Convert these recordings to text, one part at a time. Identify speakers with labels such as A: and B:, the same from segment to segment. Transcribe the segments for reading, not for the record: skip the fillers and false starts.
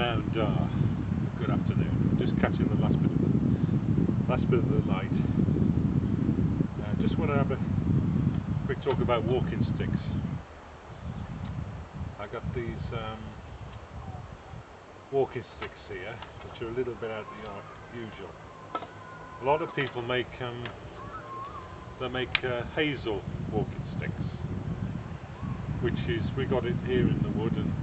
A: And good afternoon. Just catching the last bit of the night. Just want to have a quick talk about walking sticks. I got these walking sticks here, which are a little bit out of the usual. A lot of people make hazel walking sticks, which is, we got it here in the wood, and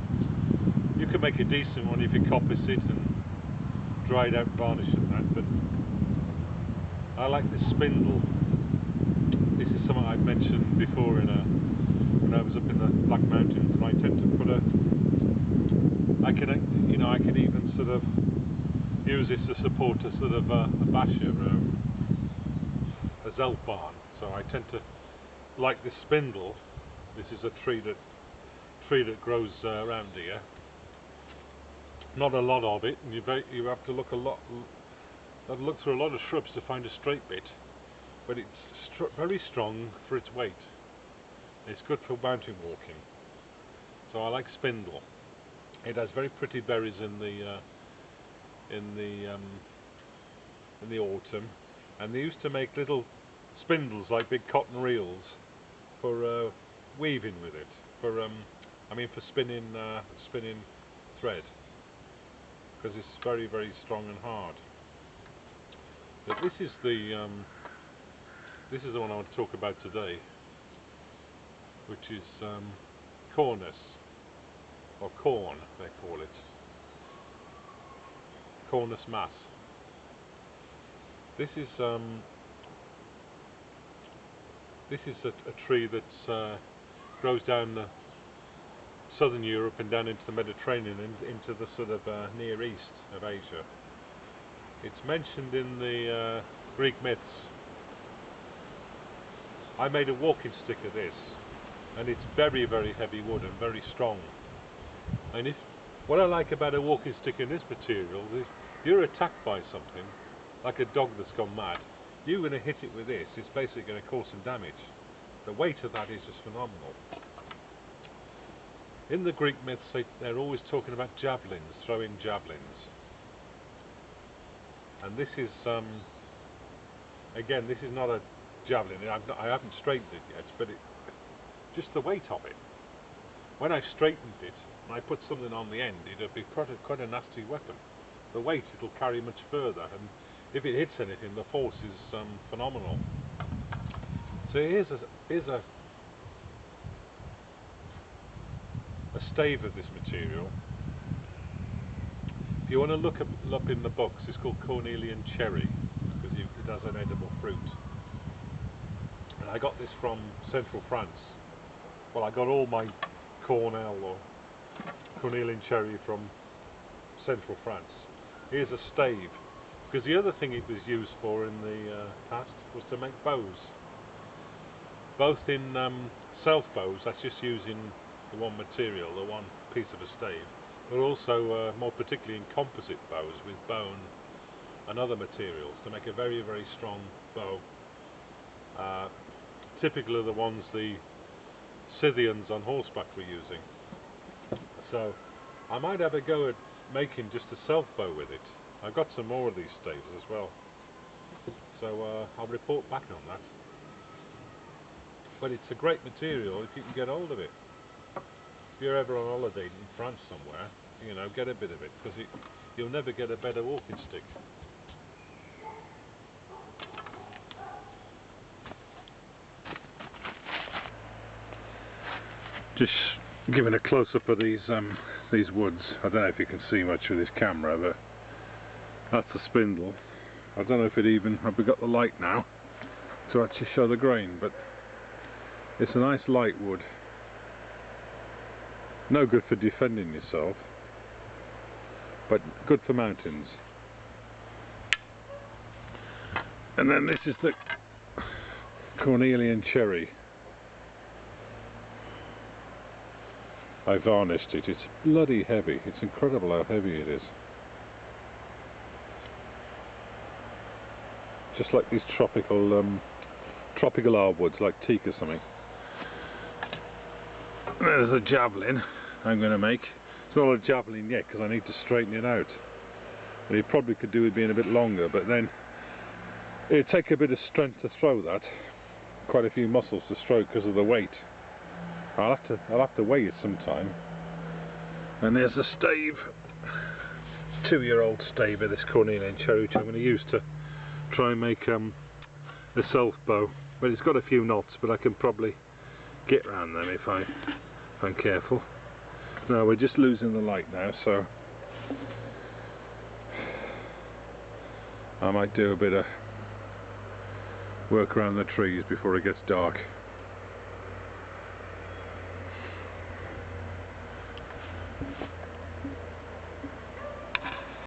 A: you can make a decent one if you coppice it and dry it out, varnish and that. But I like this spindle. This is something I've mentioned before when I was up in the Black Mountains, and I tend to put I can even sort of use this to support a sort of a basher, a zelf barn. So I tend to like this spindle. This is a tree that grows around here. Not a lot of it, and you have to look through a lot of shrubs to find a straight bit, but it's very strong for its weight. It's good for mountain walking. So I like spindle. It has very pretty berries in the autumn, and they used to make little spindles like big cotton reels for weaving with it, for spinning thread, because it's very, very strong and hard. But this is the one I want to talk about today, which is Cornus, or corn they call it, Cornus mass. This is a tree that grows down the southern Europe and down into the Mediterranean and into the sort of Near East of Asia. It's mentioned in the Greek myths. I made a walking stick of this, and it's very, very heavy wood and very strong. And what I like about a walking stick in this material is, if you're attacked by something, like a dog that's gone mad, you're going to hit it with this. It's basically going to cause some damage. The weight of that is just phenomenal. In the Greek myths, they're always talking about javelins, throwing javelins. And this is, again, this is not a javelin. I haven't straightened it yet, but just the weight of it. When I straightened it, and I put something on the end, it'll be quite a nasty weapon. The weight, it'll carry much further, and if it hits anything, the force is phenomenal. So here's a stave of this material. If you want to look up in the books, it's called Cornelian cherry, because it has an edible fruit. And I got this from central France. Well, I got all my Cornell or Cornelian cherry from central France. Here's a stave, because the other thing it was used for in the past was to make bows. Both in self bows, that's just using the one material, the one piece of a stave, but also more particularly in composite bows with bone and other materials to make a very, very strong bow. Typical of the ones the Scythians on horseback were using. So I might have a go at making just a self bow with it. I've got some more of these staves as well, so I'll report back on that. But it's a great material if you can get hold of it. If you're ever on holiday in France somewhere, get a bit of it, because you'll never get a better walking stick. Just giving a close-up of these woods. I don't know if you can see much with this camera, but that's a spindle. I don't know if have we got the light now to actually show the grain, but it's a nice light wood. No good for defending yourself, but good for mountains. And then this is the Cornelian cherry. I varnished it. It's bloody heavy. It's incredible how heavy it is. Just like these tropical hardwoods like teak or something. There's a javelin I'm going to make. It's not a javelin yet because I need to straighten it out. And it probably could do with being a bit longer, but then it'd take a bit of strength to throw that. Quite a few muscles to stroke because of the weight. I'll have to weigh it sometime. And there's a stave, 2-year-old stave of this Cornelian cherry, which I'm going to use to try and make a self bow. But it's got a few knots, but I can probably get around them if I'm careful. No, we're just losing the light now, so I might do a bit of work around the trees before it gets dark.